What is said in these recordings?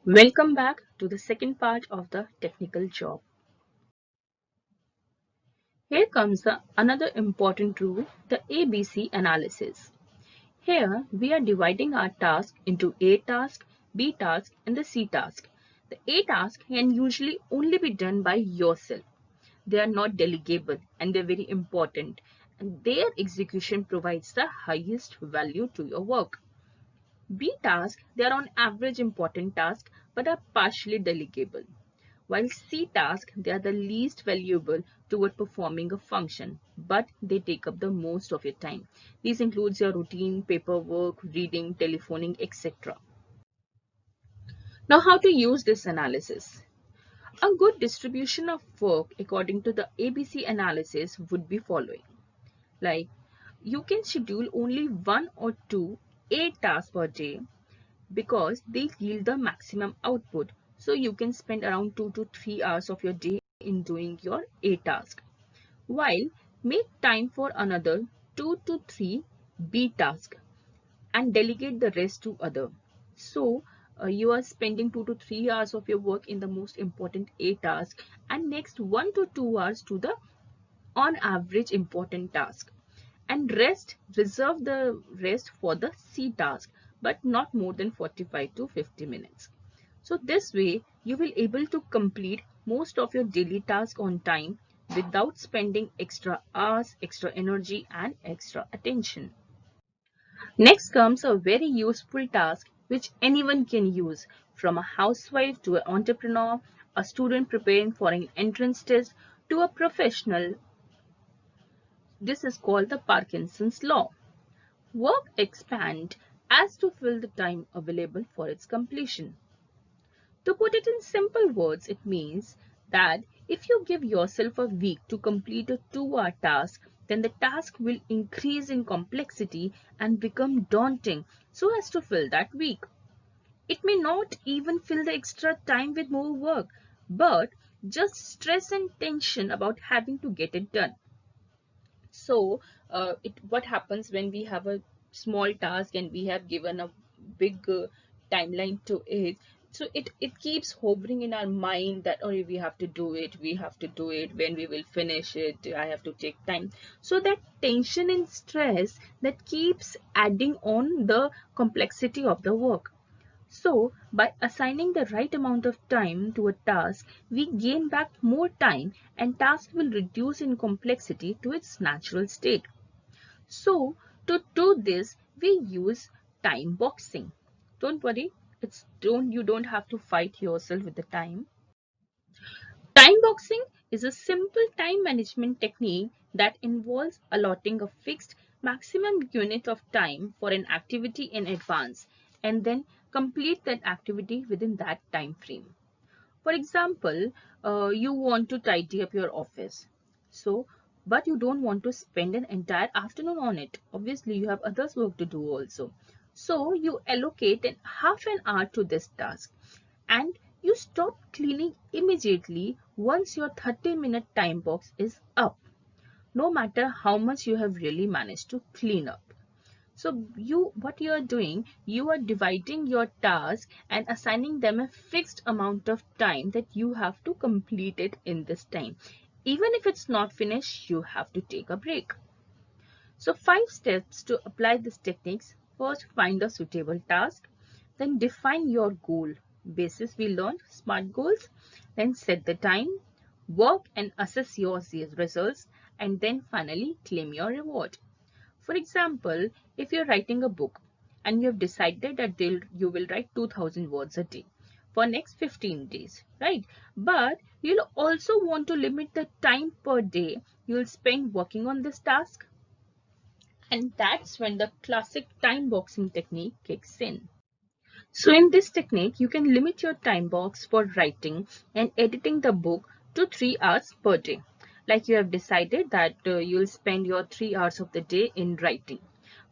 Welcome back to the second part of the technical job. Here comes another important rule, the ABC analysis. Here we are dividing our task into A task, B task and the C task. The A task can usually only be done by yourself. They are not delegable and they're very important, and their execution provides the highest value to your work. B tasks, they are on average important tasks but are partially delegable. While C tasks, they are the least valuable toward performing a function, but they take up the most of your time. These includes your routine, paperwork, reading, telephoning, etc. Now, how to use this analysis? A good distribution of work according to the ABC analysis would be following. Like, you can schedule only one or two A tasks per day because they yield the maximum output. So you can spend around 2 to 3 hours of your day in doing your A task, while make time for another 2 to 3 B task and delegate the rest to other. So you are spending 2 to 3 hours of your work in the most important A task and next 1 to 2 hours to the on average important task, and reserve the rest for the C task, but not more than 45 to 50 minutes. So this way you will able to complete most of your daily task on time without spending extra hours, extra energy and extra attention. Next comes a very useful task which anyone can use, from a housewife to an entrepreneur, a student preparing for an entrance test to a professional. This is called the Parkinson's law. Work expands as to fill the time available for its completion. To put it in simple words, it means that if you give yourself a week to complete a 2-hour task, then the task will increase in complexity and become daunting so as to fill that week. It may not even fill the extra time with more work, but just stress and tension about having to get it done. So what happens when we have a small task and we have given a big timeline to it, so it keeps hovering in our mind that, oh, we have to do it, we have to do it, when we will finish it, I have to take time. So that tension and stress that keeps adding on the complexity of the work. So, by assigning the right amount of time to a task, we gain back more time and task will reduce in complexity to its natural state. So, to do this, we use time boxing. Don't worry, you don't have to fight yourself with the time. Time boxing is a simple time management technique that involves allotting a fixed maximum unit of time for an activity in advance and then complete that activity within that time frame. For example, you want to tidy up your office. So, but you don't want to spend an entire afternoon on it. Obviously, you have others work to do also. So, you allocate half an hour to this task and you stop cleaning immediately once your 30-minute time box is up, no matter how much you have really managed to clean up. So what you are doing, you are dividing your task and assigning them a fixed amount of time that you have to complete it in this time. Even if it's not finished, you have to take a break. So 5 steps to apply these techniques. First, find a suitable task. Then define your goal. Basis we learned SMART goals. Then set the time, work and assess your results, and then finally claim your reward. For example, if you're writing a book and you have decided that you will write 2000 words a day for next 15 days, right? But you'll also want to limit the time per day you'll spend working on this task. And that's when the classic time boxing technique kicks in. So in this technique, you can limit your time box for writing and editing the book to 3 hours per day. Like you have decided that you'll spend your 3 hours of the day in writing.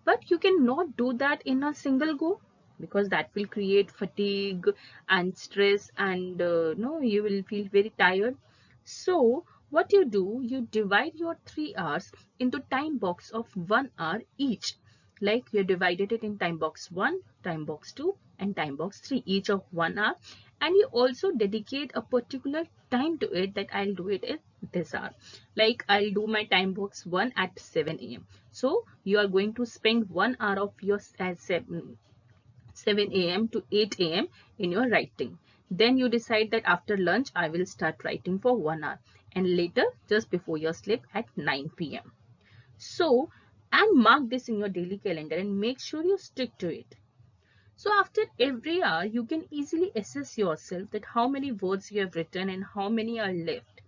But you cannot do that in a single go because that will create fatigue and stress and no, you will feel very tired. So what you divide your 3 hours into time box of 1 hour each. like we have divided it in time box 1, time box 2 and time box 3, each of 1 hour, and you also dedicate a particular time to it, that I'll do it in this hour. Like I'll do my time box 1 at 7 a.m. So you are going to spend 1 hour of your 7 a.m. to 8 a.m. in your writing. Then you decide that after lunch I will start writing for 1 hour, and later just before your sleep at 9 p.m. So, and mark this in your daily calendar and make sure you stick to it. So after every hour, you can easily assess yourself that how many words you have written and how many are left.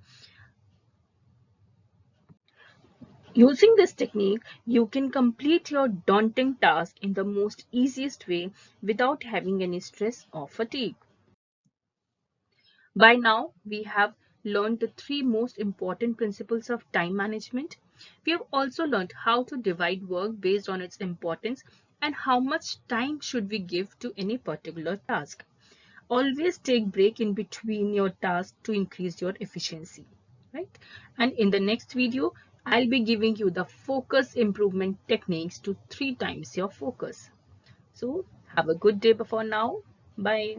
Using this technique, you can complete your daunting task in the most easiest way without having any stress or fatigue. By now, we have learned the 3 most important principles of time management. We have also learned how to divide work based on its importance and how much time should we give to any particular task. Always take break in between your tasks to increase your efficiency, right? And in the next video, I'll be giving you the focus improvement techniques to 3 times your focus. So have a good day before now. Bye.